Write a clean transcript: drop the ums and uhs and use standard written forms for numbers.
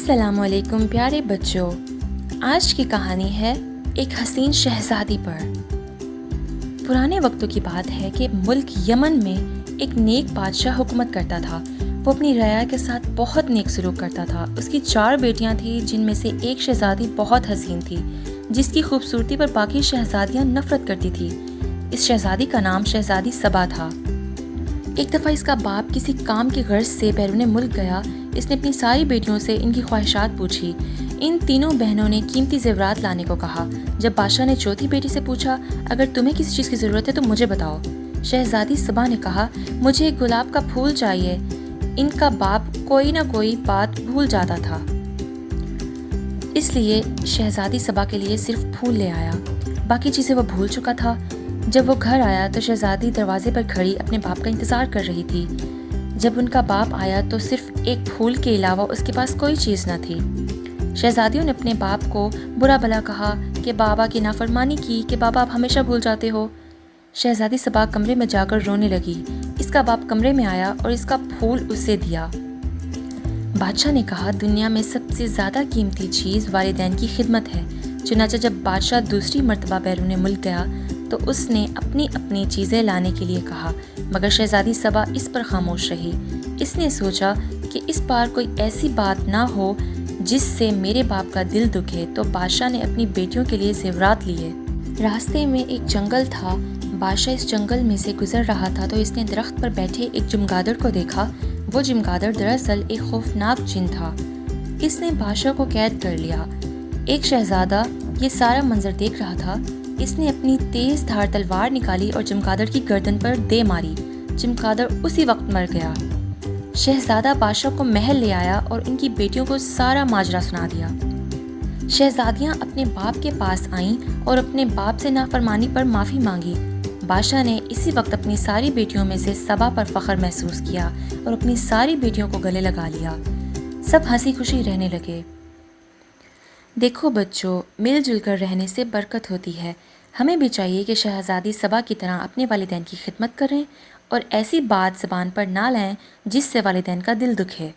السلام علیکم پیارے بچوں، آج کی کہانی ہے ایک حسین شہزادی پر۔ پرانے وقتوں کی بات ہے کہ ملک یمن میں ایک نیک بادشاہ حکومت کرتا تھا۔ وہ اپنی رعایا کے ساتھ بہت نیک سلوک کرتا تھا۔ اس کی 4 بیٹیاں تھیں، جن میں سے ایک شہزادی بہت حسین تھی، جس کی خوبصورتی پر باقی شہزادیاں نفرت کرتی تھیں۔ اس شہزادی کا نام شہزادی سبا تھا۔ ایک دفعہ اس کا باپ کسی کام کی غرض سے بیرون ملک گیا۔ اس نے اپنی ساری بیٹیوں سے ان کی خواہشات پوچھی۔ ان تینوں بہنوں نے قیمتی زیورات لانے کو کہا۔ جب بادشاہ نے چوتھی بیٹی سے پوچھا، اگر تمہیں کسی چیز کی ضرورت ہے تو مجھے بتاؤ۔ شہزادی سبا نے کہا، مجھے ایک گلاب کا پھول چاہیے۔ ان کا باپ کوئی نہ کوئی بات بھول جاتا تھا، اس لیے شہزادی سبا کے لیے صرف پھول لے آیا، باقی چیزیں وہ بھول چکا تھا۔ جب وہ گھر آیا تو شہزادی دروازے پر کھڑی اپنے باپ کا انتظار کر رہی تھی۔ جب ان کا باپ آیا تو صرف ایک پھول کے علاوہ اس کے پاس کوئی چیز نہ تھی۔ شہزادیوں نے اپنے باپ کو برا بھلا کہا کہ بابا کی نافرمانی کی کہ بابا آپ ہمیشہ بھول جاتے ہو۔ شہزادی سبا کمرے میں جا کر رونے لگی۔ اس کا باپ کمرے میں آیا اور اس کا پھول اسے دیا۔ بادشاہ نے کہا، دنیا میں سب سے زیادہ قیمتی چیز والدین کی خدمت ہے۔ چنانچہ جب بادشاہ دوسری مرتبہ بیرون ملک گیا تو اس نے اپنی چیزیں لانے کے لیے کہا، مگر شہزادی سبا اس پر خاموش رہی۔ اس نے سوچا کہ اس بار کوئی ایسی بات نہ ہو جس سے میرے باپ کا دل دکھے، تو بادشاہ نے اپنی بیٹیوں کے لیے زیورات لیے۔ راستے میں ایک جنگل تھا۔ بادشاہ اس جنگل میں سے گزر رہا تھا تو اس نے درخت پر بیٹھے ایک چمگادڑ کو دیکھا۔ وہ چمگادڑ دراصل ایک خوفناک جن تھا۔ اس نے بادشاہ کو قید کر لیا۔ ایک شہزادہ یہ سارا منظر دیکھ رہا تھا۔ اس نے اپنی تیز دھار تلوار نکالی اور چمگادڑ کی گردن پر دے ماری۔ چمگادڑ اسی وقت مر گیا۔ شہزادہ بادشاہ کو محل لے آیا اور ان کی بیٹیوں کو سارا ماجرا سنا دیا۔ شہزادیاں اپنے باپ کے پاس آئیں اور اپنے باپ سے نافرمانی پر معافی مانگی۔ بادشاہ نے اسی وقت اپنی ساری بیٹیوں میں سے سبا پر فخر محسوس کیا اور اپنی ساری بیٹیوں کو گلے لگا لیا۔ سب ہنسی خوشی رہنے لگے۔ دیکھو بچوں، مل جل کر رہنے سے برکت ہوتی ہے۔ ہمیں بھی چاہیے کہ شہزادی سبا کی طرح اپنے والدین کی خدمت کریں اور ایسی بات زبان پر نہ لائیں جس سے والدین کا دل دکھے۔